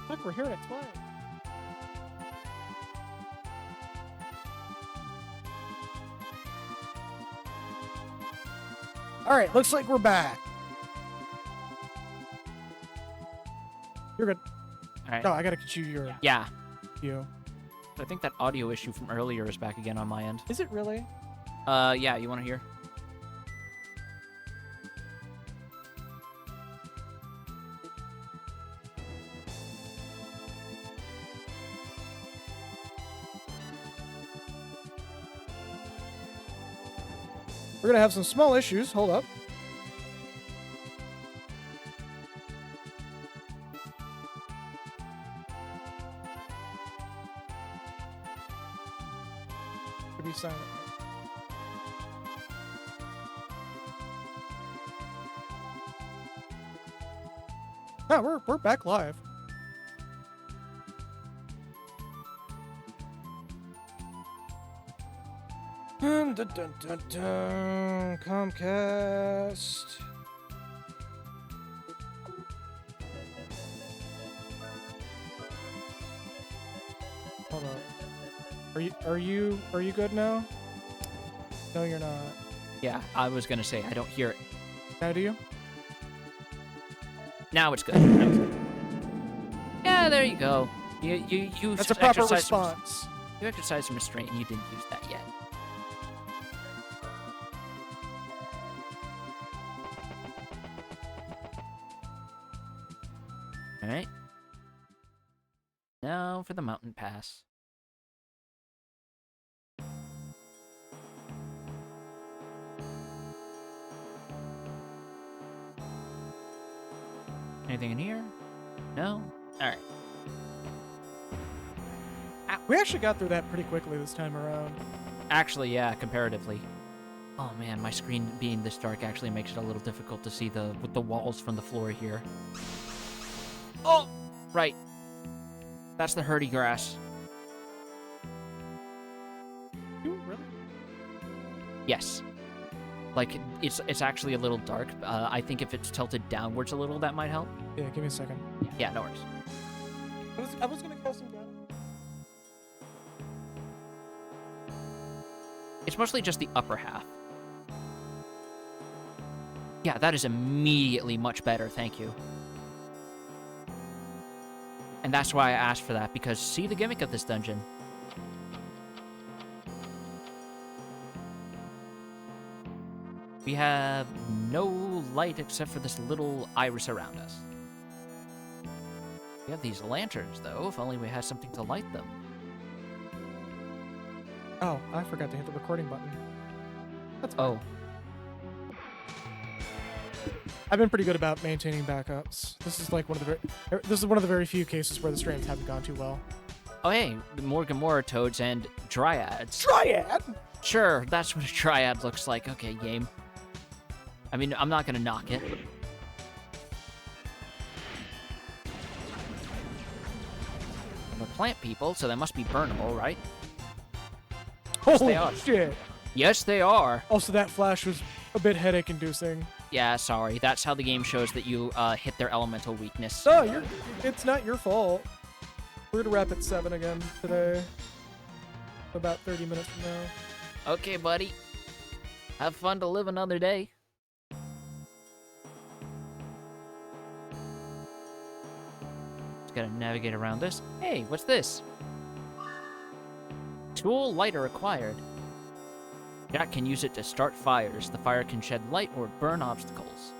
Look, we're here at 12. All right, looks like we're back. You're good. All right. No, I gotta continue your Yeah. you. I think that audio issue from earlier is back again on my end. Is it really? Yeah, you want to hear? We're gonna have some small issues. Hold up. Could be silent. No, we're back live. Dun, dun, dun, dun, dun. Comcast. Hold on. Are you good now? No, you're not. Yeah, I was gonna say I don't hear it. Now do you? Now it's good. Now it's good. Yeah, there you go. You That's a proper exercised some- response. You exercised some restraint and you didn't use that yet. All right. Now for the mountain pass. Anything in here? No? Alright. We actually got through that pretty quickly this time around. Actually, yeah, comparatively. Oh man, my screen being this dark actually makes it a little difficult to see the walls from the floor here. Oh! Right. That's the hurdy grass. You really? Yes. Like, it's actually a little dark. I think if it's tilted downwards a little, that might help. Yeah, give me a second. Yeah, no worries. I was gonna cast him down. It's mostly just the upper half. Yeah, that is immediately much better, thank you. And that's why I asked for that, because see the gimmick of this dungeon. We have no light except for this little iris around us. We have these lanterns, though, if only we had something to light them. Oh, I forgot to hit the recording button. That's fine. Oh, I've been pretty good about maintaining backups. This is like one of the very few cases where the streams haven't gone too well. oh hey, more Gamora toads and dryads. Triad. Sure, that's what a triad looks like. Okay, game. I mean, I'm not gonna knock it. They're plant people, so they must be burnable, right? Holy they are. shit! Yes, they are. Also, that flash was a bit headache-inducing. Yeah, sorry. That's how the game shows that you hit their elemental weakness. No, it's not your fault. We're gonna wrap at 7 again today. About 30 minutes from now. Okay, buddy. Have fun to live another day. Just gotta navigate around this. Hey, what's this? Tool lighter acquired. Jack can use it to start fires. The fire can shed light or burn obstacles.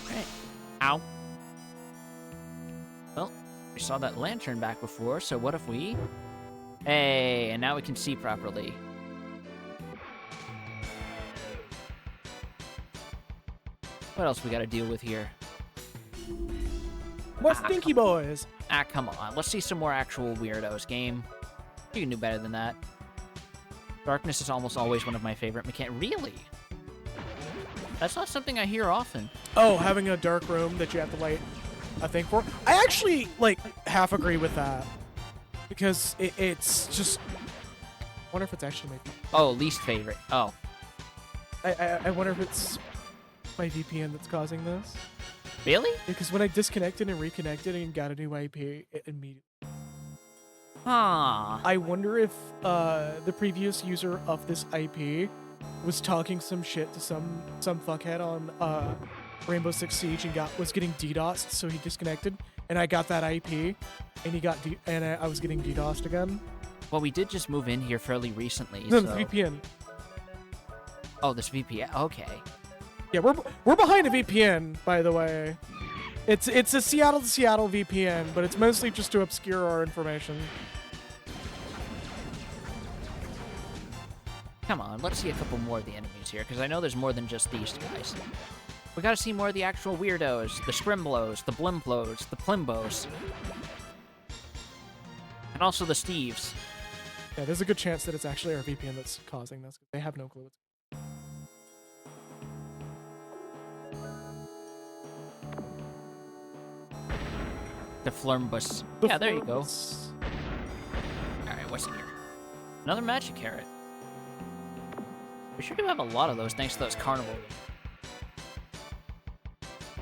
Alright. Ow. Well, we saw that lantern back before, so what if we... Hey, and now we can see properly. What else we gotta deal with here? More stinky boys. Ah, come on. Let's see some more actual weirdos, game. You can do better than that. Darkness is almost always one of my favorite mechanics. Really? That's not something I hear often. Oh, having a dark room that you have to light a thing for. I actually, like, half agree with that. Because it's just... I wonder if it's actually my... Oh, least favorite. Oh. I wonder if it's my VPN that's causing this. Really? Because when I disconnected and reconnected and got a new IP, it immediately. Huh. I wonder if the previous user of this IP was talking some shit to some fuckhead on Rainbow Six Siege and was getting DDoSed, so he disconnected, and I got that IP, and he got I was getting DDoSed again. Well, we did just move in here fairly recently. No, so... the VPN. Oh, this VPN. Okay. Yeah, we're behind a VPN, by the way. It's a Seattle to Seattle VPN, but it's mostly just to obscure our information. Come on, let's see a couple more of the enemies here, because I know there's more than just these guys. We gotta see more of the actual weirdos, the Scrimblos, the Blimplos, the Plimbos. And also the Steves. Yeah, there's a good chance that it's actually our VPN that's causing this. They have no clue. The Flurmbus. Yeah, there you go. Alright, what's in here? Another magic carrot. We sure do have a lot of those thanks to those carnival.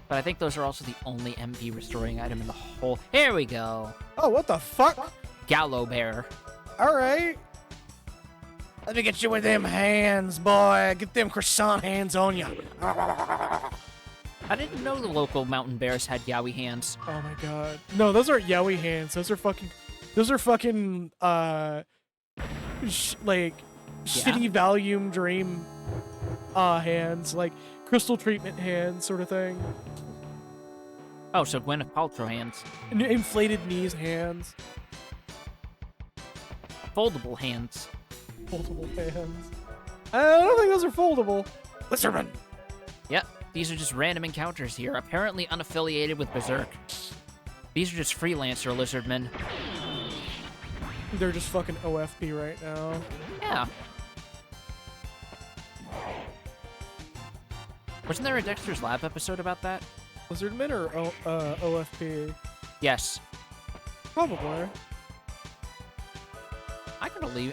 But I think those are also the only MP restoring item in the whole... Here we go! Oh, what the fuck? Gallo Bear. Alright. Let me get you with them hands, boy. Get them croissant hands on you. I didn't know the local mountain bears had yaoi hands. Oh my god. No, those aren't yaoi hands. Those are fucking like shitty Valium Dream hands, like crystal treatment hands sort of thing. Oh, so Gwyneth Paltrow hands. Inflated knees hands. Foldable hands. Foldable hands. I don't think those are foldable. Lizardman. Yep, these are just random encounters here, apparently unaffiliated with Berserk. These are just freelancer lizardmen. They're just fucking OFP right now. Yeah. Wasn't there a Dexter's Lab episode about that? Lizardmen or OFP? Yes. Probably.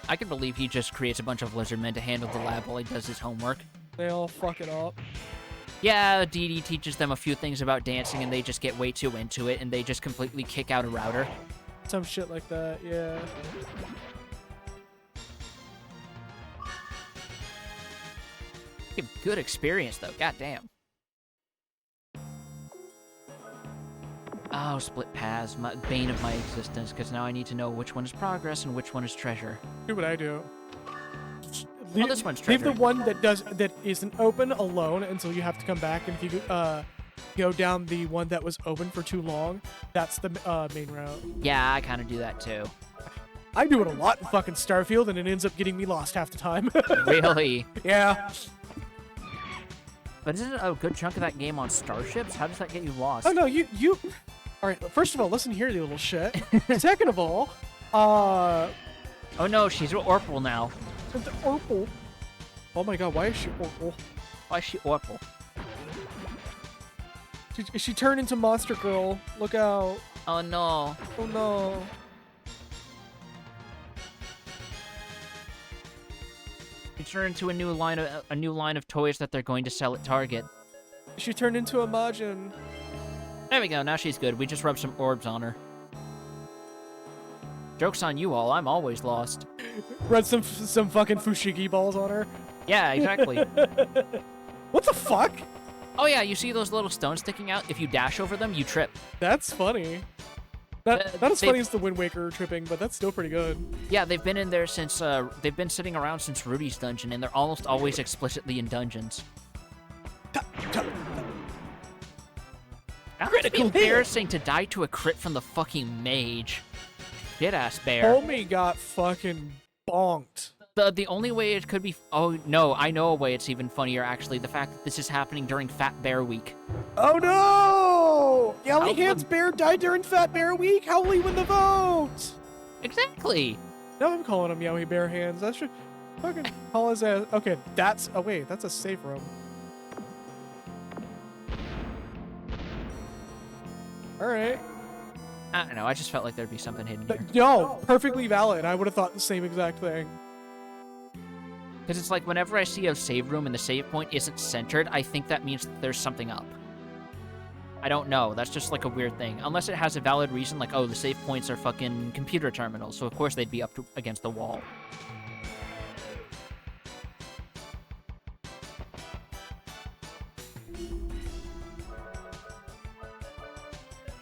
I can believe he just creates a bunch of lizardmen to handle the lab while he does his homework. They all fuck it up. Yeah, Dee Dee teaches them a few things about dancing and they just get way too into it and they just completely kick out a router. Some shit like that, yeah. Good experience though, goddamn. Oh, split paths, bane of my existence, because now I need to know which one is progress and which one is treasure. Do what I do. Oh, this one's treasure. Leave the one that isn't open alone until you have to come back, and if you go down the one that was open for too long, that's the main route. Yeah, I kind of do that too. I do it a lot in fucking Starfield, and it ends up getting me lost half the time. Really? Yeah. But isn't a good chunk of that game on starships? How does that get you lost? Oh no, you. All right. First of all, listen here, you little shit. Second of all, oh no, she's Orpal now. the Orpal. Oh my god, why is she Orpal? Why is she Orpal? She turned into Monster Girl. Look out. Oh no. Oh no. She turned into a new line of toys that they're going to sell at Target. She turned into a Majin. There we go, now she's good. We just rubbed some orbs on her. Joke's on you all, I'm always lost. Read some fucking Fushigi balls on her. Yeah, exactly. What the fuck? Oh yeah, you see those little stones sticking out? If you dash over them, you trip. That's funny. Not as funny as the Wind Waker tripping, but that's still pretty good. Yeah, they've been in there since, they've been sitting around since Rudy's dungeon, and they're almost always explicitly in dungeons. That must be embarrassing to die to a crit from the fucking mage. Shit-ass bear. Homie got fucking bonked. The only way it could be... Oh, no, I know a way it's even funnier, actually. The fact that this is happening during Fat Bear Week. Oh, no! Yelly Hands Bear died during Fat Bear Week? How will he win the vote? Exactly. No, I'm calling him Yowie Bear Hands. That should fucking call his ass. Okay, that's... Oh, wait, that's a safe room. Alright. I don't know, I just felt like there'd be something hidden here. No, perfectly valid. I would have thought the same exact thing. Because it's like whenever I see a save room and the save point isn't centered, I think that means that there's something up. I don't know. That's just like a weird thing. Unless it has a valid reason, like, oh, the save points are fucking computer terminals, so of course they'd be up against the wall.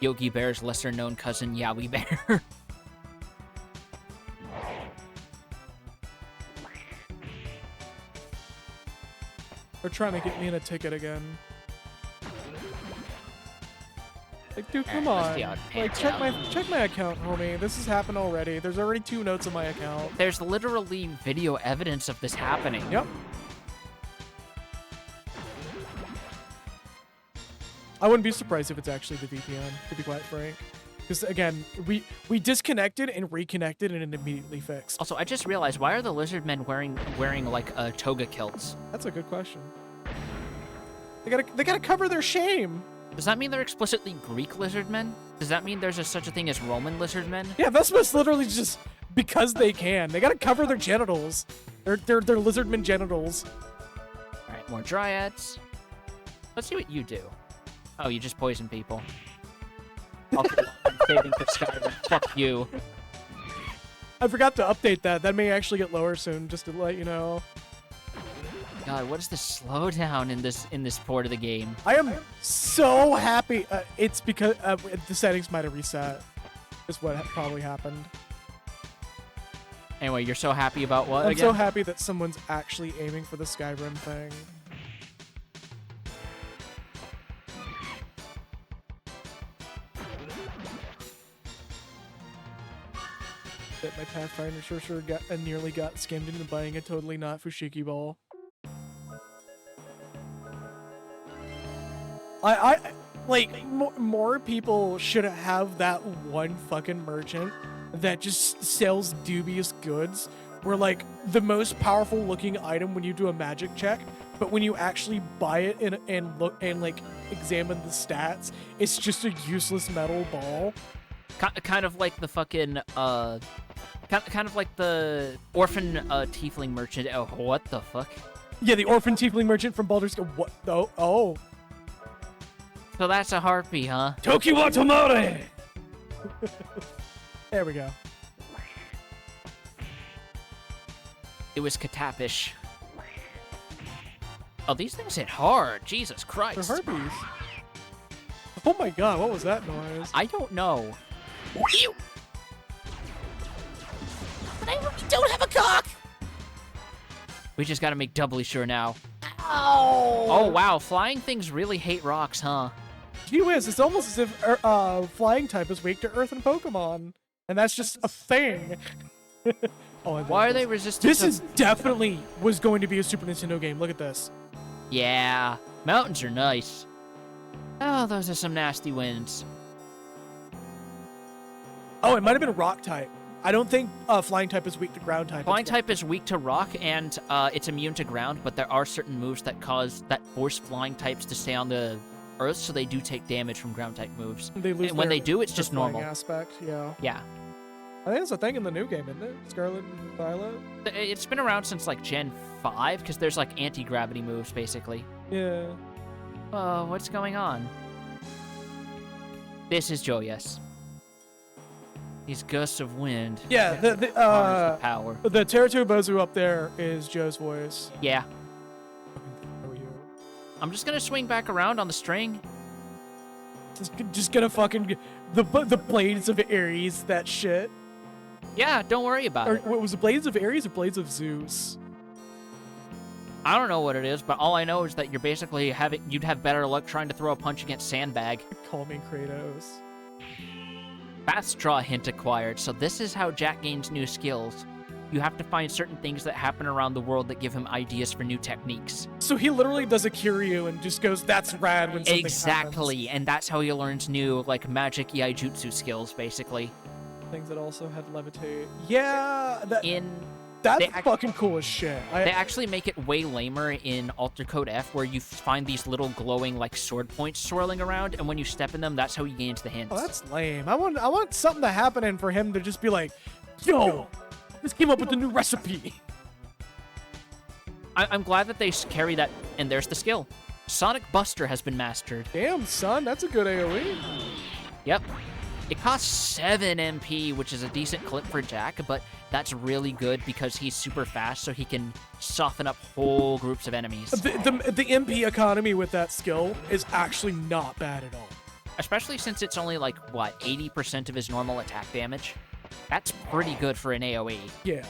Yogi Bear's lesser-known cousin, Yowie Bear. They're trying to get me in a ticket again. Like, dude, come on. Like, check my account, homie. This has happened already. There's already 2 notes on my account. There's literally video evidence of this happening. Yep. I wouldn't be surprised if it's actually the VPN, to be quite frank. Because, again, we disconnected and reconnected and it immediately fixed. Also, I just realized, why are the lizard men wearing like, toga kilts? That's a good question. They gotta cover their shame. Does that mean they're explicitly Greek lizard men? Does that mean there's such a thing as Roman lizard men? Yeah, Vespa's literally just because they can. They gotta cover their genitals. Their lizardman genitals. Alright, more dryads. Let's see what you do. Oh, you just poison people. I'm saving for Skyrim. Fuck you. I forgot to update that. That may actually get lower soon, just to let you know. God, what is the slowdown in this port of the game? I am so happy. It's because the settings might have reset. Is what probably happened. Anyway, you're so happy about what I'm again? so happy that someone's actually aiming for the Skyrim thing. That my Pathfinder sure nearly got skimmed into buying a totally not Fushigi ball. I like more people should have that one fucking merchant that just sells dubious goods, where like the most powerful looking item when you do a magic check, but when you actually buy it and look and like examine the stats, it's just a useless metal ball. Kind of like the fucking kind of like the orphan tiefling merchant. Oh, what the fuck? Yeah, the orphan tiefling merchant from Baldur's Gate. What? Oh. So that's a harpy, huh? Tokiwa Tomare! There we go. It was Katapish. Oh, these things hit hard. Jesus Christ. They're harpies. Oh my god, what was that noise? I don't know. But I don't have a cock! We just gotta make doubly sure now. Ow! Oh, wow. Flying things really hate rocks, huh? Gee whiz, it's almost as if flying type is weak to earth and Pokemon. And that's just a thing. Oh, why are they resistant This is definitely was going to be a Super Nintendo game. Look at this. Yeah. Mountains are nice. Oh, those are some nasty winds. Oh, it might have been rock type. I don't think flying type is weak to ground type. Flying type is weak to rock, and it's immune to ground, but there are certain moves that force flying types to stay on the earth, so they do take damage from ground type moves. They lose and when they do, it's just flying normal. Aspect, yeah. Yeah. I think it's a thing in the new game, isn't it? Scarlet and Violet? It's been around since, like, Gen 5, because there's, like, anti-gravity moves, basically. Yeah. Oh, what's going on? This is Joyous. These gusts of wind. Yeah, the power. The Teratobozu up there is Joe's voice. Yeah. How are you? I'm just gonna swing back around on the string. Just gonna fucking the Blades of Ares, that shit. Yeah, don't worry about Or it. what was it, Blades of Ares or Blades of Zeus? I don't know what it is, but all I know is that you're basically you'd have better luck trying to throw a punch against Sandbag. Call me Kratos. Path Straw hint acquired, so this is how Jack gains new skills. You have to find certain things that happen around the world that give him ideas for new techniques. So he literally does a Kiryu and just goes, "That's rad," when something Exactly, and that's how he learns new, like, magic Iaijutsu skills, basically. happens. Things that also had levitate. Yeah, They that's fucking cool as shit. They actually make it way lamer in Alter Code F, where you find these little glowing, like, sword points swirling around, and when you step in them, that's how you gain into the hints. Oh, that's lame. I want something to happen and for him to just be like, "Yo, just came up with a new recipe." I'm glad that they carry that, and there's the skill. Sonic Buster has been mastered. Damn, son, that's a good AoE. Yep. It costs 7 MP, which is a decent clip for Jack, but that's really good because he's super fast, so he can soften up whole groups of enemies. The MP economy with that skill is actually not bad at all. Especially since it's only like, what, 80% of his normal attack damage? That's pretty good for an AoE. Yeah.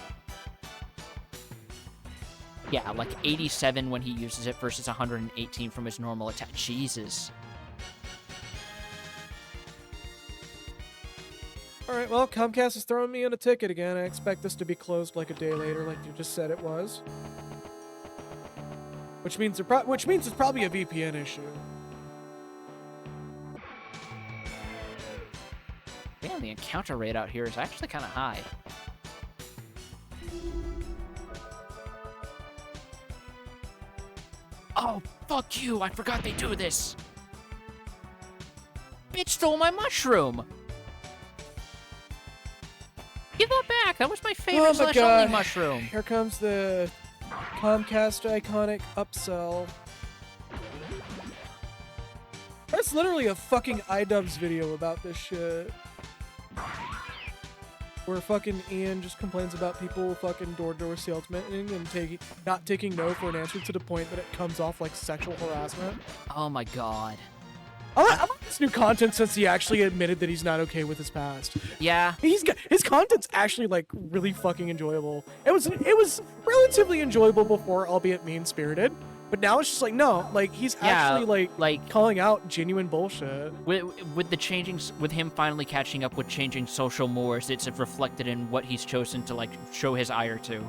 Yeah, like 87 when he uses it versus 118 from his normal attack. Jesus. Alright, well, Comcast is throwing me in a ticket again. I expect this to be closed like a day later, like you just said it was. Which means it's probably a VPN issue. Damn, the encounter rate out here is actually kind of high. Oh, fuck you! I forgot they do this! Bitch stole my mushroom! Give that back! That was my favorite slash only mushroom! Here comes the Comcast iconic upsell. That's literally a fucking iDubbbz video about this shit. Where fucking Ian just complains about people fucking door-to-door salesmaning and not taking no for an answer to the point that it comes off like sexual harassment. Oh my god. I like this new content since he actually admitted that he's not okay with his past. Yeah. His content's actually like really fucking enjoyable. It was relatively enjoyable before, albeit mean-spirited. But now it's just like, no, like he's actually like calling out genuine bullshit. With the with him finally catching up with changing social mores, it's reflected in what he's chosen to like show his ire to.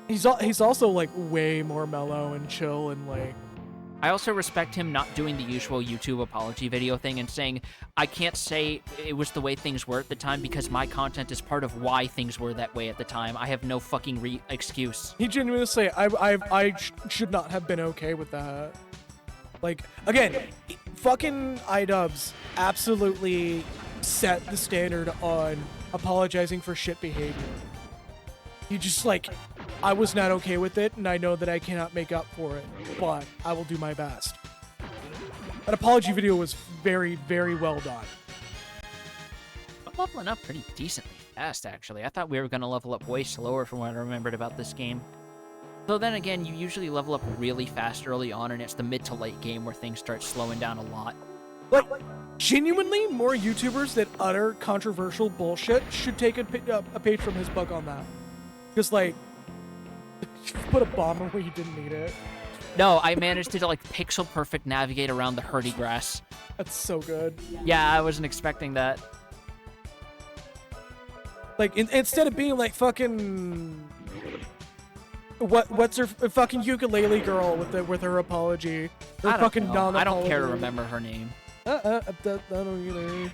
He's also like way more mellow and chill and like. I also respect him not doing the usual YouTube apology video thing and saying, I can't say it was the way things were at the time because my content is part of why things were that way at the time. I have no fucking excuse. He genuinely say, I should not have been okay with that. Like, again, fucking iDubbbz absolutely set the standard on apologizing for shit behavior. He just like, I was not okay with it, and I know that I cannot make up for it, but I will do my best. That apology video was very, very well done. I'm leveling up pretty decently fast, actually. I thought we were going to level up way slower from what I remembered about this game. Though then again, you usually level up really fast early on, and it's the mid to late game where things start slowing down a lot. Like, genuinely, more YouTubers that utter controversial bullshit should take a page from his book on that. Because, like, put a bomber where you didn't need it. No, I managed to, like, pixel perfect navigate around the herdy grass. That's so good. Yeah, I wasn't expecting that. Like, instead of being, like, fucking... What's her fucking ukulele girl with her apology? Her fucking non-apology. I don't care to remember her name. I don't either.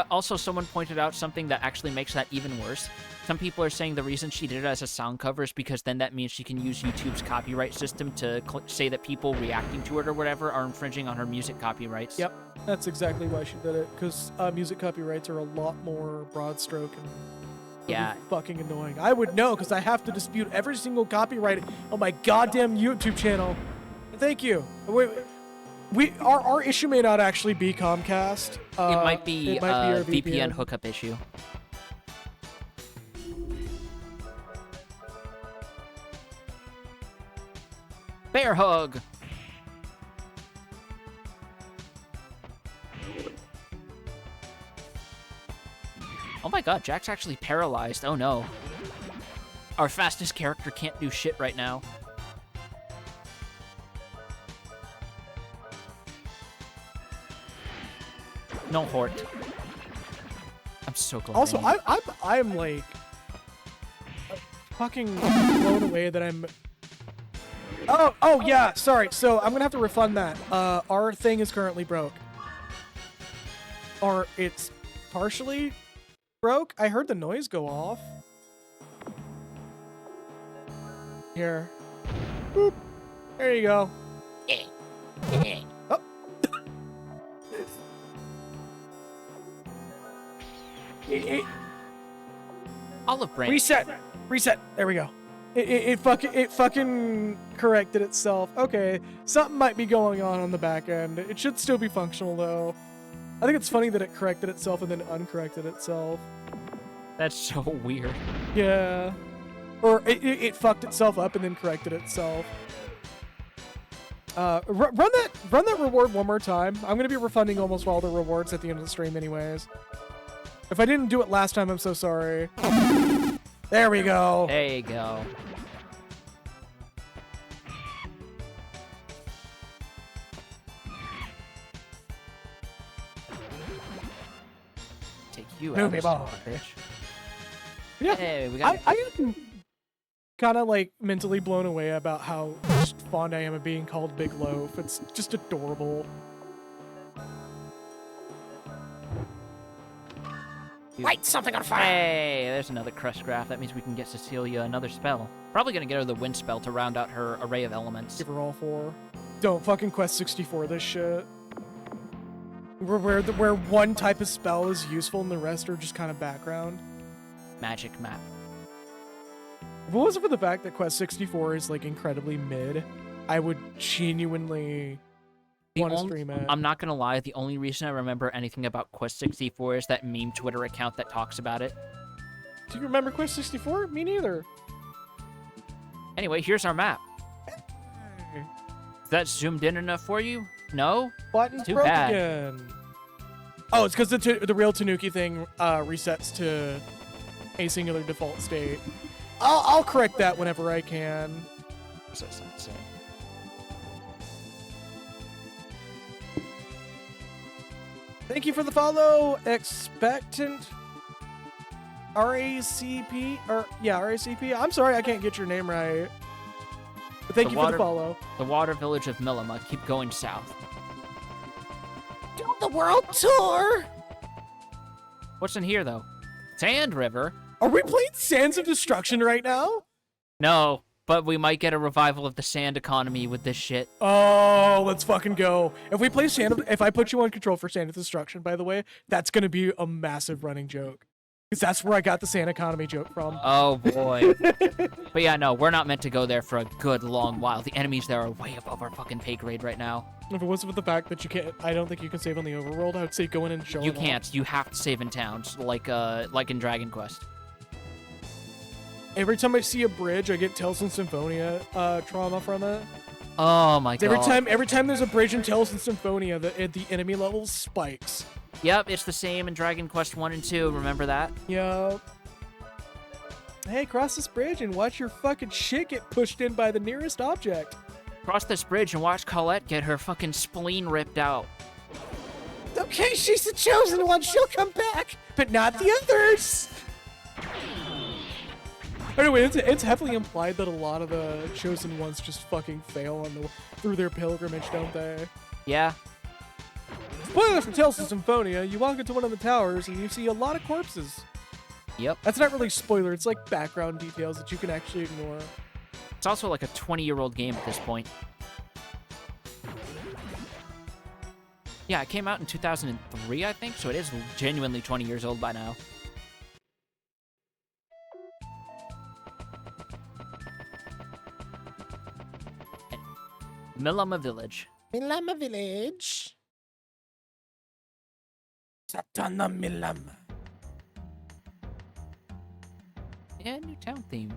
Also, someone pointed out something that actually makes that even worse. Some people are saying the reason she did it as a sound cover is because then that means she can use YouTube's copyright system to say that people reacting to it or whatever are infringing on her music copyrights. Yep, that's exactly why she did it, because music copyrights are a lot more broad stroke and yeah, fucking annoying. I would know, because I have to dispute every single copyright on my goddamn YouTube channel. Thank you. Our issue may not actually be Comcast. It might be our VPN hookup issue. Bear hug! Oh my god, Jack's actually paralyzed. Oh no. Our fastest character can't do shit right now. No Hort. I'm so glad. Also, I'm like fucking blown away that I'm. Oh yeah, sorry. So I'm gonna have to refund that. Our thing is currently broke, or it's partially broke. I heard the noise go off. Here. Boop. There you go. Oh. Olive branch. Reset. Reset. There we go. It fucking corrected itself. Okay, something might be going on the back end. It should still be functional though. I think it's funny that it corrected itself and then uncorrected itself. That's so weird. Yeah. Or it fucked itself up and then corrected itself. Run that reward one more time. I'm gonna be refunding almost all the rewards at the end of the stream anyways. If I didn't do it last time, I'm so sorry. There we go. There you go. Take you out, Movie ball. bitch. Yeah, Hey, we got I am kind of like mentally blown away about how just fond I am of being called Big Loaf. It's just adorable. Light something on fire! Hey, there's another crush graph. That means we can get Cecilia another spell. Probably gonna get her the wind spell to round out her array of elements. Give her all 4. Don't fucking Quest 64 this shit. Where one type of spell is useful and the rest are just kind of background. Magic map. If it wasn't for the fact that Quest 64 is like incredibly mid, I would genuinely want to stream it. I'm not gonna lie, the only reason I remember anything about Quest 64 is that meme Twitter account that talks about it. Do you remember Quest 64? Me neither. Anyway, here's our map. Is that zoomed in enough for you? No? Button Too broke bad. again. Oh, it's because the real Tanuki thing resets to a singular default state. I'll correct that whenever I can. What's that sign say? Thank you for the follow, Expectant RACP. RACP. I'm sorry I can't get your name right. But thank you for the follow. The water village of Millima. Keep going south. Do the world tour. What's in here, though? Sand River? Are we playing Sands of Destruction right now? No, but we might get a revival of the sand economy with this shit. Oh, let's fucking go. If we play if I put you on control for Sand of Destruction, by the way, that's going to be a massive running joke. Because that's where I got the sand economy joke from. Oh, boy. But yeah, no, we're not meant to go there for a good long while. The enemies there are way above our fucking pay grade right now. If it wasn't for the fact that you can't, I don't think you can save on the overworld, I would say go in and show You them can't. You have to save in towns, like in Dragon Quest. Every time I see a bridge, I get Tales and Symphonia trauma from it. Oh my god. Every time there's a bridge in Tales and Symphonia, the enemy level spikes. Yep, it's the same in Dragon Quest 1 and 2. Remember that? Yup. Hey, cross this bridge and watch your fucking shit get pushed in by the nearest object. Cross this bridge and watch Colette get her fucking spleen ripped out. Okay, she's the chosen one. She'll come back, but not the others. Anyway, it's heavily implied that a lot of the chosen ones just fucking fail through their pilgrimage, don't they? Yeah. Spoiler for Tales of Symphonia, you walk into one of the towers and you see a lot of corpses. Yep. That's not really spoiler, it's like background details that you can actually ignore. It's also like a 20-year-old game at this point. Yeah, it came out in 2003, I think, so it is genuinely 20 years old by now. Millima Village. Millima Village. Satana Millima. Yeah, new town theme.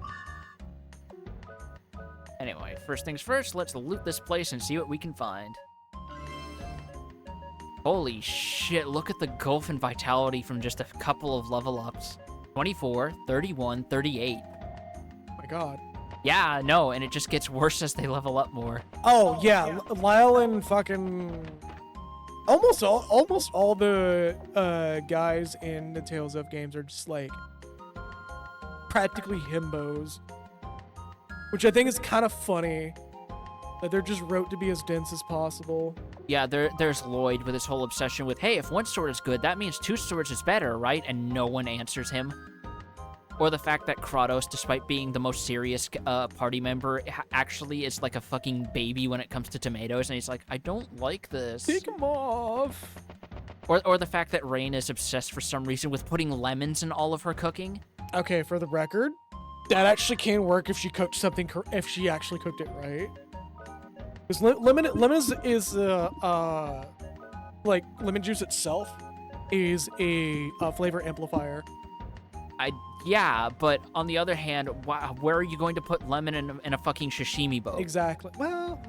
Anyway, first things first, let's loot this place and see what we can find. Holy shit, look at the Gulf and Vitality from just a couple of level ups. 24, 31, 38. Oh my god. Yeah, no, and it just gets worse as they level up more. Oh yeah, Lyle and fucking almost all the guys in the Tales of games are just like practically himbos, which I think is kind of funny that they're just wrote to be as dense as possible. Yeah, there's Lloyd with his whole obsession with, hey, if one sword is good, that means two swords is better, right? And no one answers him. Or the fact that Kratos, despite being the most serious party member, actually is like a fucking baby when it comes to tomatoes, and he's like, I don't like this. Take him off. Or the fact that Rain is obsessed for some reason with putting lemons in all of her cooking. Okay, for the record, That actually can work if she cooked something. If she actually cooked it right. Because lemon is like lemon juice itself is a flavor amplifier. Yeah, but on the other hand, where are you going to put lemon in a fucking sashimi boat? Exactly. Well,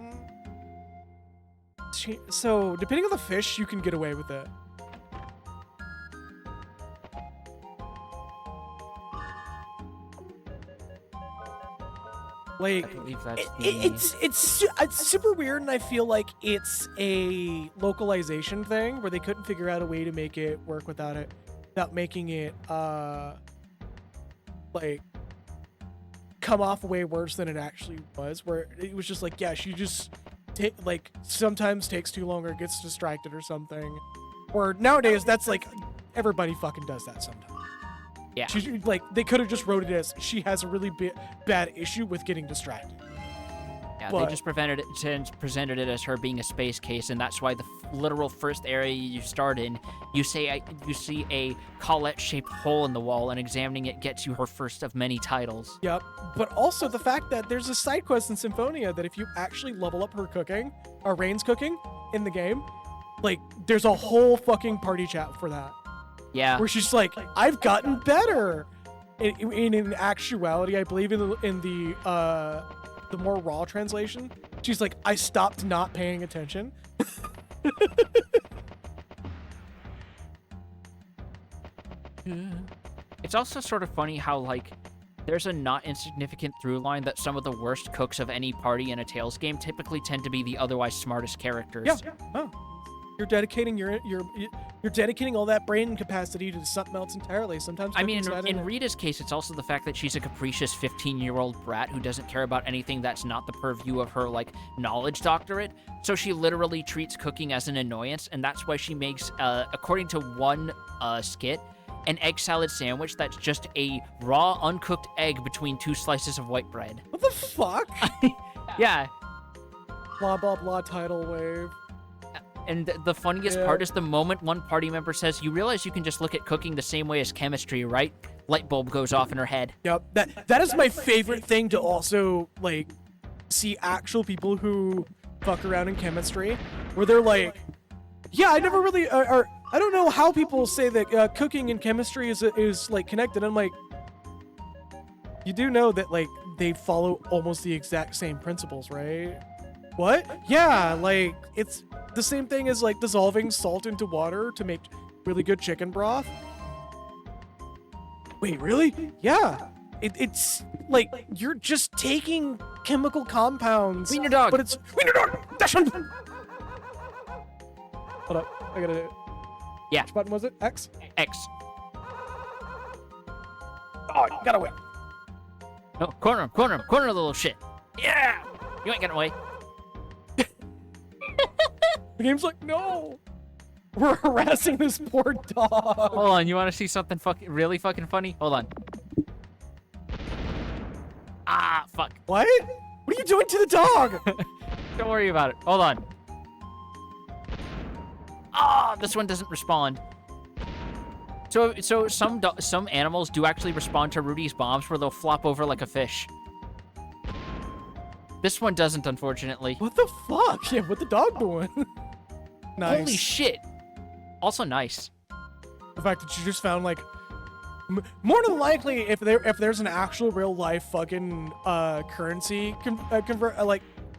so depending on the fish, you can get away with it. Like, I believe that's it's super weird, and I feel like it's a localization thing where they couldn't figure out a way to make it work without making it like come off way worse than it actually was. Where it was just like, yeah, she just like sometimes takes too long or gets distracted or something. Or nowadays, that's like everybody fucking does that sometimes. Yeah. She's like, they could have just wrote it as she has a really bad issue with getting distracted. Yeah, But- they just presented it as her being a space case, and that's why the literal first area you start in, you see a Colette-shaped hole in the wall, and examining it gets you her first of many titles. Yep. But also the fact that there's a side quest in Symphonia that if you actually level up her cooking, or Rain's cooking in the game, like there's a whole fucking party chat for that. Yeah. Where she's like, I've gotten better. In actuality, I believe in the more raw translation, she's like, I stopped not paying attention. It's also sort of funny how, like, there's a not insignificant through line that some of the worst cooks of any party in a Tales game typically tend to be the otherwise smartest characters. Yeah. Oh. You're dedicating you're dedicating all that brain capacity to something else entirely. Sometimes I mean, cooking's not in Rita's case, it's also the fact that she's a capricious 15-year-old brat who doesn't care about anything that's not the purview of her, like, knowledge doctorate. So she literally treats cooking as an annoyance, and that's why she makes, according to one skit, an egg salad sandwich that's just a raw, uncooked egg between 2 slices of white bread. What the fuck? Yeah. Blah blah blah. Tidal wave. And the funniest part is the moment one party member says, you realize you can just look at cooking the same way as chemistry, right? Light bulb goes off in her head. Yep. That is my favorite thing to also, like, see actual people who fuck around in chemistry, where they're like, yeah, I never really, or I don't know how people say that cooking and chemistry is like connected. I'm like, you do know that, like, they follow almost the exact same principles, right? What? Yeah, like, it's the same thing as, like, dissolving salt into water to make really good chicken broth. Wait, really? Yeah. It's like, you're just taking chemical compounds. Wiener dog. But it's... Wiener dog! Dash on! Hold up. I gotta... Yeah. Which button was it? X? X. Oh, you got away. No, corner him, corner him, corner the little shit. Yeah! You ain't getting away. The game's like, no! We're harassing this poor dog. Hold on, you want to see something really fucking funny? Hold on. Ah, fuck. What? What are you doing to the dog? Don't worry about it. Hold on. Ah, this one doesn't respond. So some animals do actually respond to Rudy's bombs where they'll flop over like a fish. This one doesn't, unfortunately. What the fuck? Yeah, what the dog doing? Nice. Holy shit. Also nice. The fact that you just found, like, more than likely, if there's an actual real life fucking currency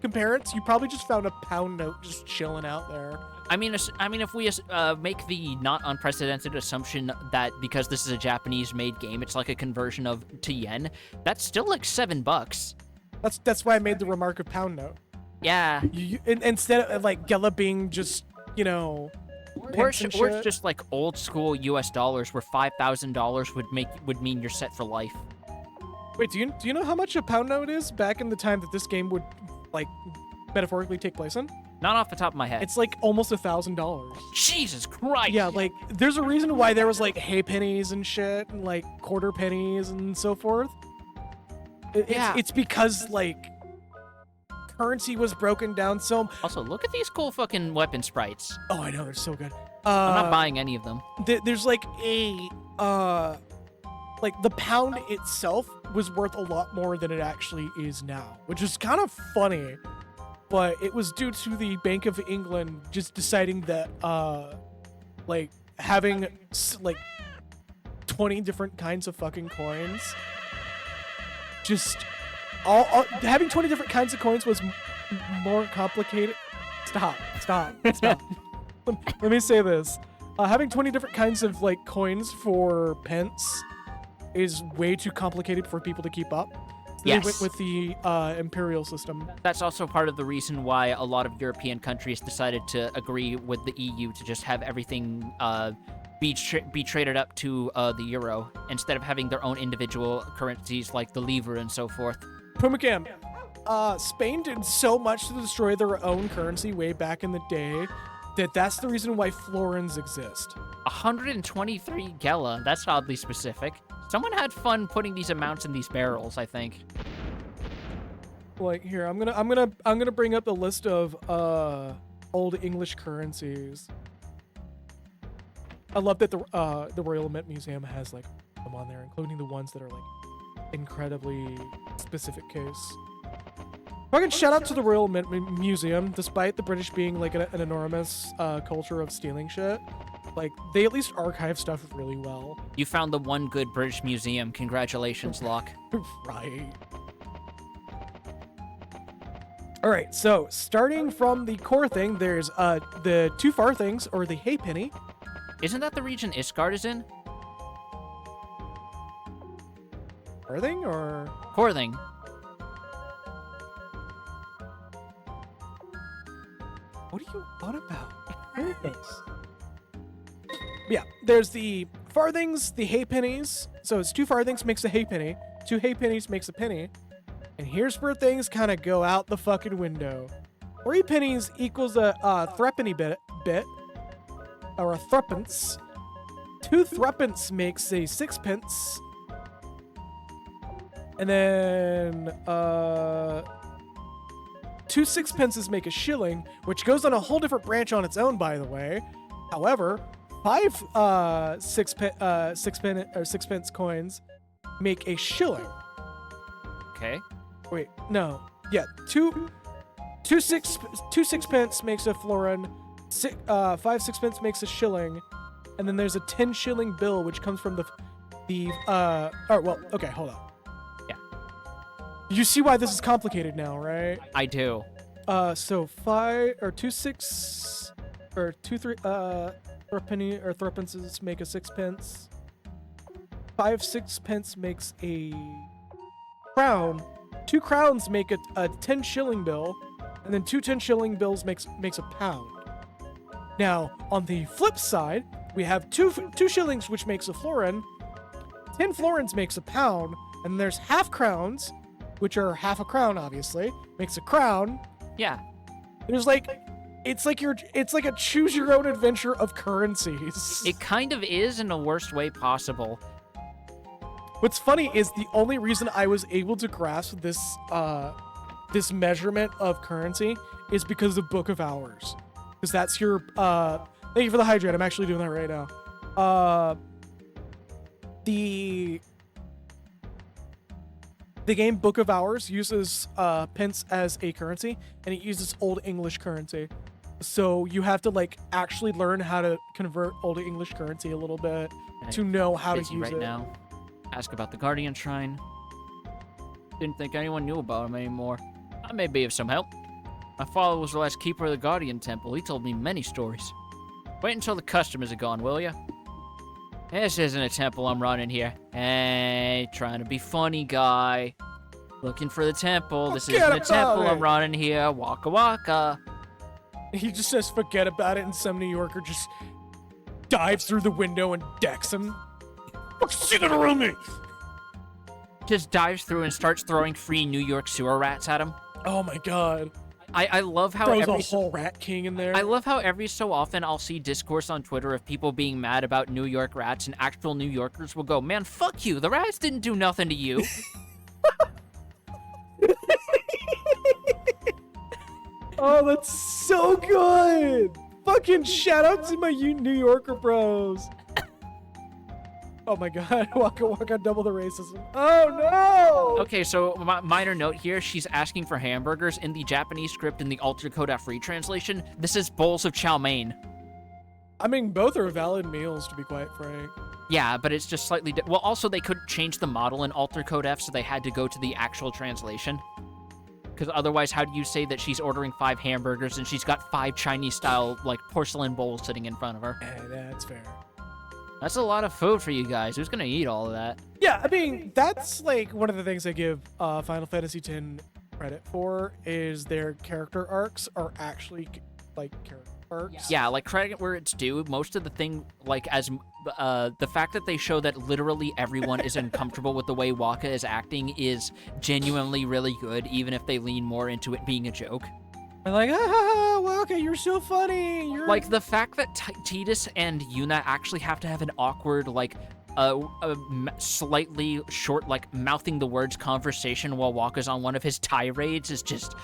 comparance, you probably just found a pound note just chilling out there. I mean, if we make the not unprecedented assumption that because this is a Japanese-made game, it's like a conversion to yen, that's still like $7. That's why I made the remark of pound note. Yeah. Instead of, like, Gela being just, you know, Or pence and it's shit. just like old school US dollars where $5,000 would mean you're set for life. Wait, do you know how much a pound note is back in the time that this game would, like, metaphorically take place in? Not off the top of my head. It's like almost $1,000. Jesus Christ. Yeah, like, there's a reason why there was, like, hay pennies and shit, and, like, quarter pennies and so forth. It's because, like, currency was broken down so... Also, look at these cool fucking weapon sprites. Oh, I know, they're so good. I'm not buying any of them. There's, like, a like the pound itself was worth a lot more than it actually is now, which is kind of funny. But it was due to the Bank of England just deciding that like having like 20 different kinds of fucking coins, just all having 20 different kinds of coins was more complicated. Stop. Let me say this. Having 20 different kinds of like coins for pence is way too complicated for people to keep up. So Yes. they went with the imperial system. That's also part of the reason why a lot of European countries decided to agree with the EU to just have everything be traded up to the euro instead of having their own individual currencies like the livre and so forth. Pumacam, Spain did so much to destroy their own currency way back in the day that's the reason why florins exist. 123 Gela. That's oddly specific. Someone had fun putting these amounts in these barrels, I think. Like here, I'm gonna bring up the list of old English currencies. I love that the Royal Mint Museum has like them on there, including the ones that are like incredibly specific case. Fucking shout out to the Royal Mint Museum, despite the British being like an enormous culture of stealing shit. Like, they at least archive stuff really well. You found the one good British museum. Congratulations, Locke. Right. Alright, so starting from the core thing, there's the two farthings, or the halfpenny. Isn't that the region Isgard is in? Farthing, or... Corthing. What are you on about? Yeah, there's the farthings, the halfpennies. So it's two farthings makes a halfpenny, two halfpennies makes a penny. And here's where things kind of go out the fucking window. 3 pennies equals a threepenny bit, or a threepence. 2 threepence makes a sixpence. And then 2 sixpences make a shilling, which goes on a whole different branch on its own, by the way. However, 5 sixpence coins make a shilling. Okay. Wait, no. Yeah, two sixpence makes a florin. 5 sixpence makes a shilling, and then there's a 10 shilling bill, which comes from the. Oh well, okay, hold on. Yeah. You see why this is complicated now, right? I do. So 5 or 2 6 or 2 3 threepenny or threepences make a sixpence. 5 sixpence makes a crown. 2 crowns make a 10 shilling bill, and then 2 10 shilling bills makes a pound. Now, on the flip side, we have 2 shillings, which makes a florin. 10 florins makes a pound, and there's half crowns, which are half a crown, obviously, makes a crown. Yeah. There's like, it's like a choose your own adventure of currencies. It kind of is in the worst way possible. What's funny is the only reason I was able to grasp this this measurement of currency is because of Book of Hours. Because that's your thank you for the hydrate. I'm actually doing that right now. The game Book of Hours uses pence as a currency, and it uses Old English currency. So you have to like actually learn how to convert Old English currency a little bit to know how to use right it. now. Ask about the Guardian Shrine. Didn't think anyone knew about him anymore. I may be of some help. My father was the last keeper of the Guardian Temple. He told me many stories. Wait until the customers are gone, will ya? This isn't a temple I'm running here. Hey, trying to be funny, guy. Looking for the temple. This isn't a temple I'm running here. Waka waka. He just says forget about it, and some New Yorker just dives through the window and decks him. What's sitting around me? Just dives through and starts throwing free New York sewer rats at him. Oh my god. I love how Throws a whole rat king in there. I love how every so often I'll see discourse on Twitter of people being mad about New York rats, and actual New Yorkers will go, man, fuck you. The rats didn't do nothing to you. Oh, that's so good. Fucking shout out to my New Yorker bros. Oh my god, Waka double the racism. Oh no! Okay, so minor note here, she's asking for hamburgers. In the Japanese script, in the Altered Code F translation, this is bowls of chow mein. I mean, both are valid meals, to be quite frank. Yeah, but it's just slightly... Well, also, they couldn't change the model in Altered Code F, so they had to go to the actual translation. Because otherwise, how do you say that she's ordering 5 hamburgers and she's got 5 Chinese-style, like, porcelain bowls sitting in front of her? That's fair. That's a lot of food for you guys. Who's gonna eat all of that? Yeah, I mean, that's like one of the things I give Final Fantasy X credit for is their character arcs are actually like character arcs. Yeah, like credit where it's due. Most of the thing, like as the fact that they show that literally everyone is uncomfortable with the way Waka is acting is genuinely really good, even if they lean more into it being a joke. I'm like, Waka, you're so funny. You're Like the fact that Tidus and Yuna actually have to have an awkward, like, slightly short, like, mouthing the words conversation while Waka's on one of his tirades is just...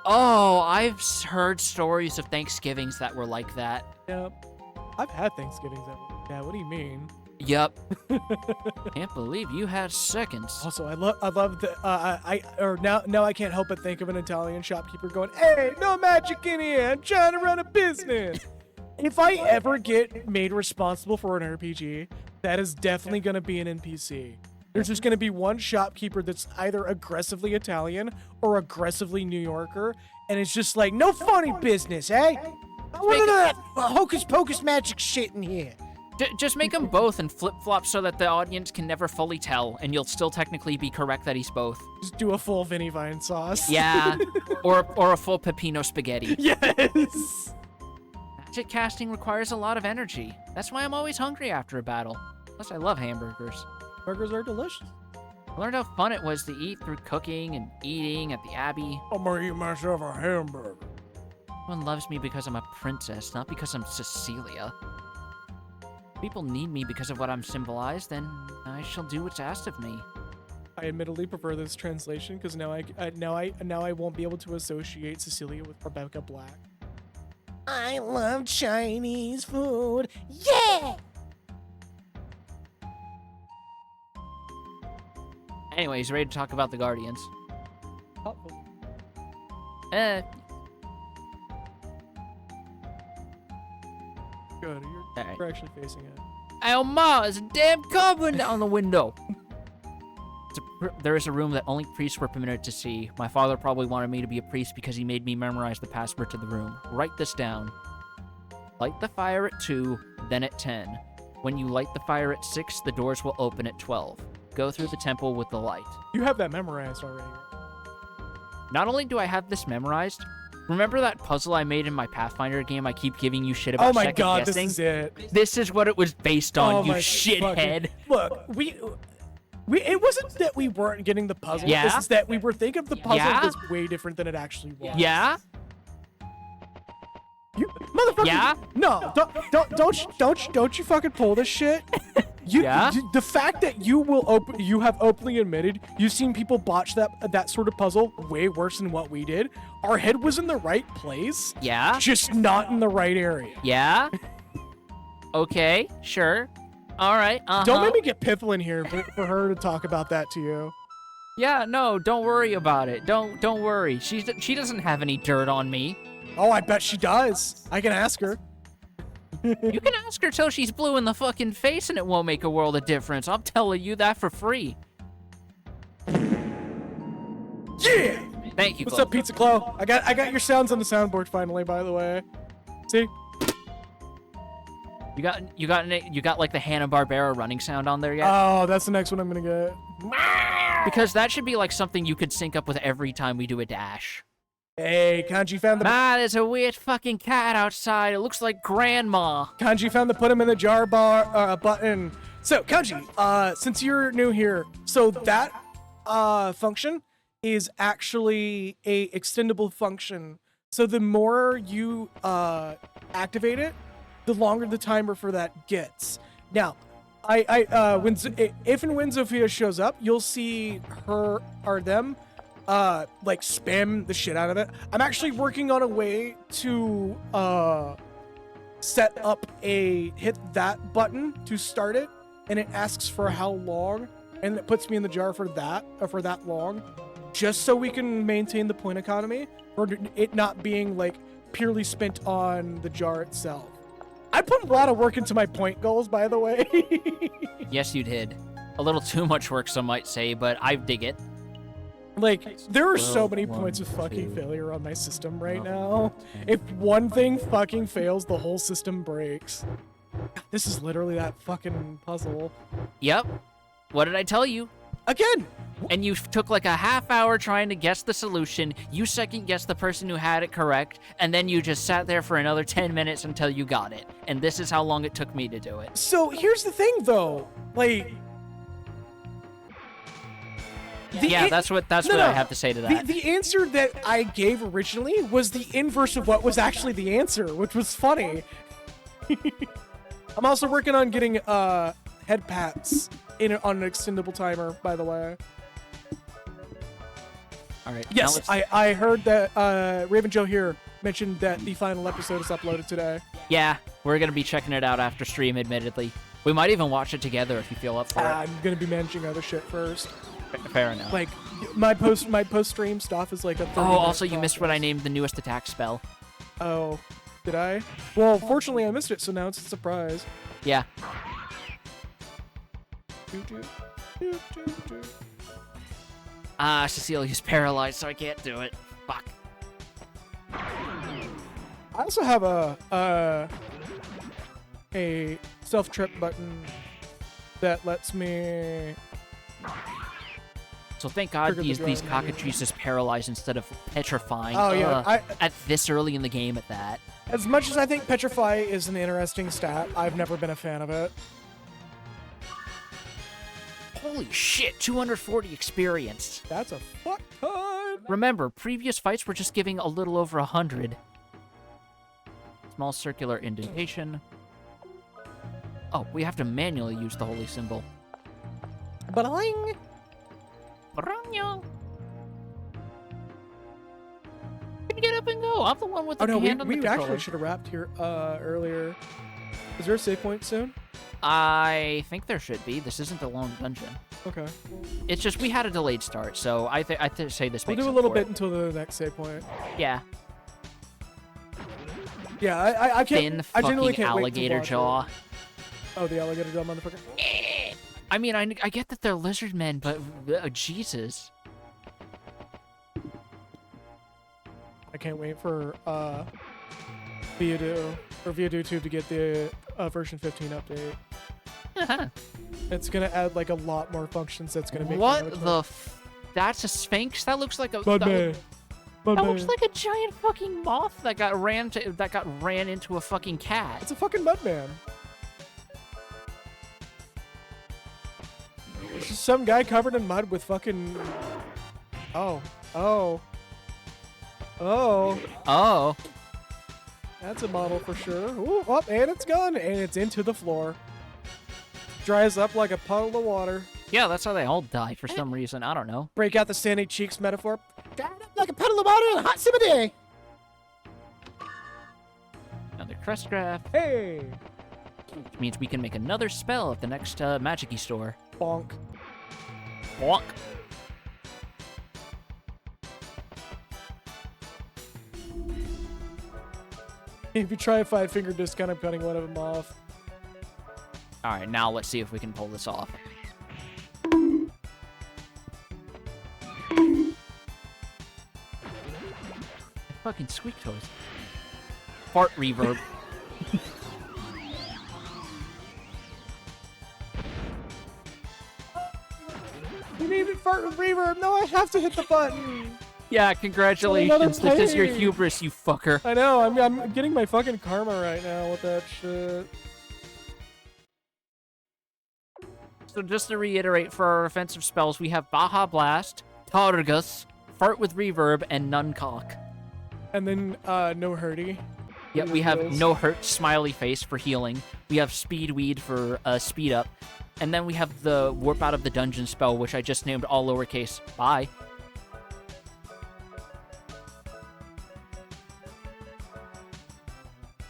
Oh, I've heard stories of Thanksgivings that were like that. Yep. I've had Thanksgivings that were like that. What do you mean? Yup. Can't believe you had seconds. Also, I love the now I can't help but think of an Italian shopkeeper going, "Hey, no magic in here. I'm trying to run a business." If I ever get made responsible for an RPG, that is definitely going to be an NPC. There's just going to be one shopkeeper that's either aggressively Italian or aggressively New Yorker, and it's just like, no funny business, eh? I want none of that hocus pocus magic shit in here. Just make them both and flip-flop so that the audience can never fully tell, and you'll still technically be correct that he's both. Just do a full Vinnie Vine sauce. Yeah, or a full pepino spaghetti. Yes! Magic casting requires a lot of energy. That's why I'm always hungry after a battle. Plus, I love hamburgers. Burgers are delicious. I learned how fun it was to eat through cooking and eating at the Abbey. I'm gonna eat myself a hamburger. Everyone loves me because I'm a princess, not because I'm Cecilia. People need me because of what I'm symbolized, then I shall do what's asked of me. I admittedly prefer this translation because now I won't be able to associate Cecilia with Rebecca Black. I love Chinese food. Yeah. Anyways, ready to talk about the Guardians? Good. You're actually facing it. Elma, there's a damn goblin on the window. There is a room that only priests were permitted to see. My father probably wanted me to be a priest because he made me memorize the password to the room. Write this down. Light the fire at 2, then at 10. When you light the fire at 6, the doors will open at 12. Go through the temple with the light. You have that memorized already. Not only do I have this memorized, remember that puzzle I made in my Pathfinder game I keep giving you shit about? Oh my god, guessing? this is it. This is what it was based on, oh you my shithead. Look, we it wasn't that we weren't getting the puzzle. Yeah? This is that we were thinking of the puzzle Yeah? was way different than it actually was. Yeah? You motherfucker. Yeah? No, don't you fucking pull this shit. Yeah? The fact that you have openly admitted you've seen people botch that sort of puzzle way worse than what we did. Our head was in the right place, Yeah? just not in the right area. Yeah? Okay, sure. Alright, Don't make me get Piffle in here for her to talk about that to you. Yeah, no, don't worry about it. Don't worry. She doesn't have any dirt on me. Oh, I bet she does. I can ask her. You can ask her till she's blue in the fucking face and it won't make a world of difference. I'm telling you that for free. Yeah! Thank you, What's Chloe. up, Pizza Chloe? I got your sounds on the soundboard finally, by the way. See? You got like the Hanna-Barbera running sound on there yet? Oh, that's the next one I'm gonna get. Because that should be like something you could sync up with every time we do a dash. Hey, Kanji found the There's a weird fucking cat outside. It looks like grandma. Kanji found the put him in the jar button. So Kanji, since you're new here, so that function is actually a extendable function. So the more you activate it, the longer the timer for that gets. Now, if and when Zofia shows up, you'll see her or them like spam the shit out of it. I'm actually working on a way to set up hit that button to start it and it asks for how long, and it puts me in the jar for that long, just so we can maintain the point economy, or it not being like purely spent on the jar itself. I put a lot of work into my point goals, by the way. Yes, you did. A little too much work, some might say, but I dig it. Like, there are so 12, many 1, points of fucking 2. failure on my system right Oh, now. If one thing fucking fails, the whole system breaks. This is literally that fucking puzzle. Yep. What did I tell you? Again! And you took like a half hour trying to guess the solution. You second guessed the person who had it correct, and then you just sat there for another 10 minutes until you got it. And this is how long it took me to do it. So here's the thing, though. Like, Yeah, that's what I have to say to that. The answer that I gave originally was the inverse of what was actually the answer, which was funny. I'm also working on getting head pats on an extendable timer, by the way. All right. Yes, now let's- I heard that Raven Joe here mentioned that the final episode is uploaded today. Yeah, we're gonna be checking it out after stream. Admittedly, we might even watch it together if you feel up for it. I'm gonna be managing other shit first. Fair enough. Like my post stream stuff is like a 30 Oh, minute also you missed what I process. named the newest attack spell. Oh, did I? Well, fortunately I missed it, so now it's a surprise. Yeah. Cecilia's paralyzed, so I can't do it. Fuck. I also have a self trip button that lets me. So thank God Trigger the these drone, maybe. cockatrices is paralyzed instead of petrifying. Oh yeah, Ugh. At this early in the game at that. as much as I think petrify is an interesting stat, I've never been a fan of it. Holy shit, 240 experience. That's a fuck ton. Remember, previous fights were just giving a little over 100. Small circular indentation. Oh, we have to manually use the holy symbol. Ba-ding. Barangyo. Can get up and go. I'm the one with the Oh no, hand on the we controller. actually should have wrapped here earlier. Is there a save point soon? I think there should be. This isn't a long dungeon. Okay. It's just we had a delayed start, so I say this We'll makes do a up little for bit it. until the next save point. Yeah. Yeah, I can't. Thin I genuinely fucking can't wait to alligator watch jaw. it. Oh, the alligator jaw motherfucker. I mean, I get that they're lizard men, but Jesus. I can't wait for Viadu or Viadu2 to get the version 15 update. It's gonna add like a lot more functions. That's gonna make What the? That's a sphinx. That looks like a. Mudman. That looks like a giant fucking moth that got ran into a fucking cat. It's a fucking Mudman. It's just some guy covered in mud with fucking. Oh. Oh. That's a model for sure. Ooh, oh, and it's gone, and it's into the floor. Dries up like a puddle of water. Yeah, that's how they all die for some reason. I don't know. Break out the sandy cheeks metaphor. Dried up like a puddle of water in a hot summer day. Another crest graph, Hey, which means we can make another spell at the next Magic-y store. bonk. Bonk. If you try a 5-finger discount, I'm cutting one of them off. All right, now let's see if we can pull this off. Fucking squeak toys. Fart reverb. You need it fart with reverb. No, I have to hit the button. Yeah, congratulations. This is your page. hubris, you fucker. I know. I'm getting my fucking karma right now with that shit. So just to reiterate, for our offensive spells, we have Baja Blast, Targus, Fart with Reverb, and Nuncock. And then no hurty. Yep, we have No Hurt Smiley Face for healing. We have Speed Weed for speed up. And then we have the Warp Out of the Dungeon spell, which I just named all lowercase. Bye.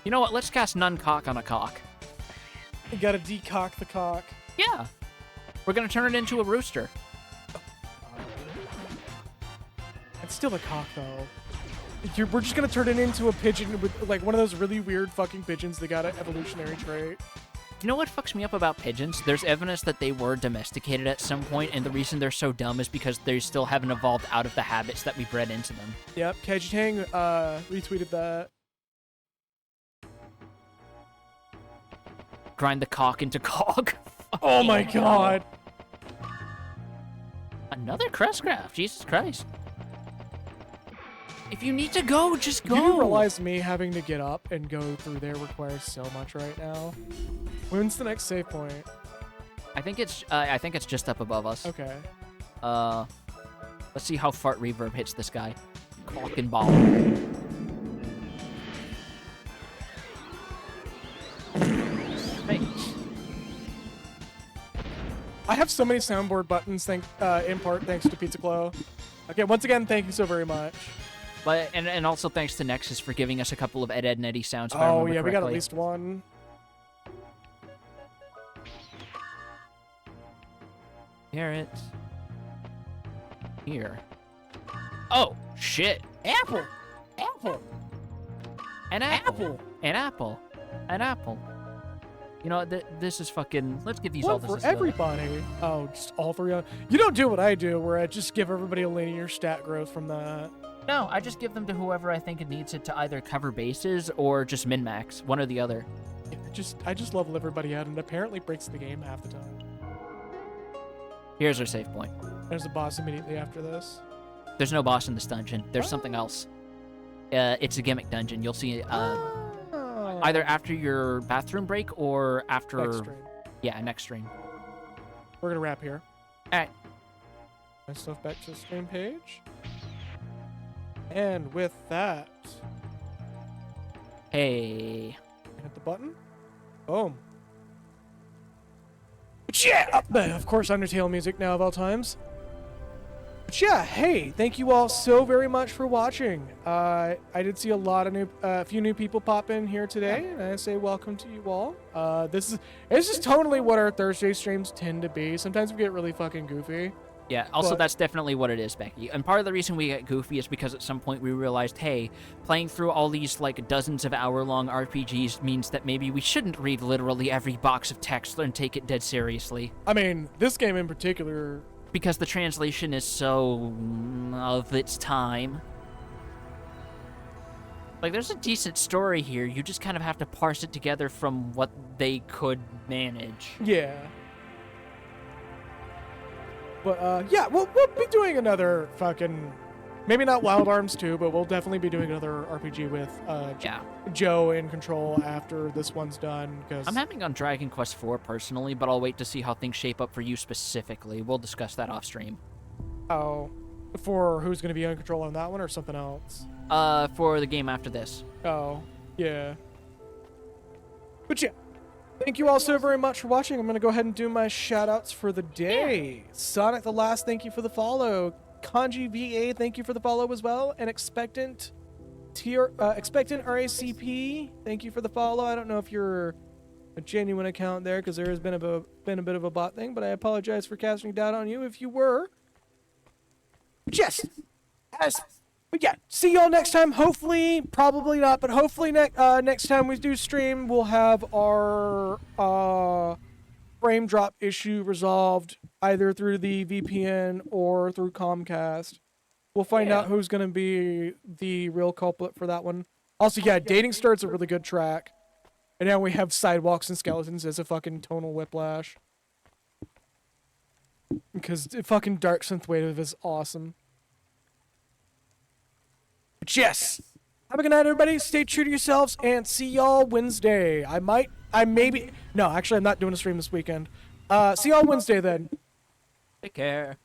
You know what? Let's cast Nuncock on a cock. You gotta decock the cock. Yeah. We're gonna turn it into a rooster. It's still a cock, though. We're just gonna turn it into a pigeon with, like, one of those really weird fucking pigeons that got an evolutionary trait. You know what fucks me up about pigeons? There's evidence that they were domesticated at some point, and the reason they're so dumb is because they still haven't evolved out of the habits that we bred into them. Yep, Kajitang retweeted that. Grind the cock into cog. Oh my god! Another crest graph. Jesus Christ. If you need to go, just go. You do realize me having to get up and go through there requires so much right now. When's the next save point? I think it's just up above us. Okay. Let's see how fart reverb hits this guy. Cock and ball. Thanks. I have so many soundboard buttons, in part thanks to Pizza Glow. Okay, once again, thank you so very much. But and also thanks to Nexus for giving us a couple of Ed, Edd, and Eddy sounds. If I Oh remember yeah, we got at correctly. least one. Carrots. Here. Oh shit! Apple! Apple! An apple. An apple. An apple. You know, this is fucking... Let's give these all One to for Cecilia. everybody. Oh, just all three. You don't do what I do, where I just give everybody a linear stat growth from that. No, I just give them to whoever I think it needs it to either cover bases or just min-max. One or the other. Yeah, I just level everybody out, and it apparently breaks the game half the time. Here's our save point. There's a boss immediately after this. There's no boss in this dungeon. There's something else. It's a gimmick dungeon. You'll see either after your bathroom break or after... Next stream. Yeah, next stream. We're gonna wrap here. Alright. Myself back to the stream page. And with that, Hey. hit the button. Boom. But yeah, of course, Undertale music now of all times. But yeah, hey, thank you all so very much for watching. I did see a few new people pop in here today, and I say welcome to you all. This is totally what our Thursday streams tend to be. Sometimes we get really fucking goofy. Yeah, also But- that's definitely what it is, Becky. And part of the reason we get goofy is because at some point we realized, hey, playing through all these like dozens of hour-long RPGs means that maybe we shouldn't read literally every box of text and take it dead seriously. I mean, this game in particular. Because the translation is so of its time. Like, there's a decent story here. You just kind of have to parse it together from what they could manage. Yeah. But, yeah, we'll be doing another fucking... Maybe not Wild Arms 2, but we'll definitely be doing another RPG with Yeah. Joe in control after this one's done. Cause I'm having on Dragon Quest IV personally, but I'll wait to see how things shape up for you specifically. We'll discuss that off stream. Oh, for who's going to be in control on that one or something else? For the game after this. Oh, yeah. But yeah, thank you all so very much for watching. I'm going to go ahead and do my shout-outs for the day. Sonic the Last, thank you for the follow. Kanji VA, thank you for the follow as well. And Expectant RACP, thank you for the follow. I don't know if you're a genuine account there because there has been a bit of a bot thing, but I apologize for casting doubt on you if you were. But yes, but yeah, see y'all next time. Hopefully, probably not, but hopefully next time we do stream, we'll have our frame drop issue resolved either through the VPN or through Comcast. We'll find out who's going to be the real culprit for that one. Also, yeah, Dating Start's a really good track. And now we have Sidewalks and Skeletons as a fucking tonal whiplash. Because fucking Dark Synthwave is awesome. But yes! Have a good night, everybody. Stay true to yourselves, and see y'all Wednesday. No, actually, I'm not doing a stream this weekend. See y'all Wednesday, then. Take care.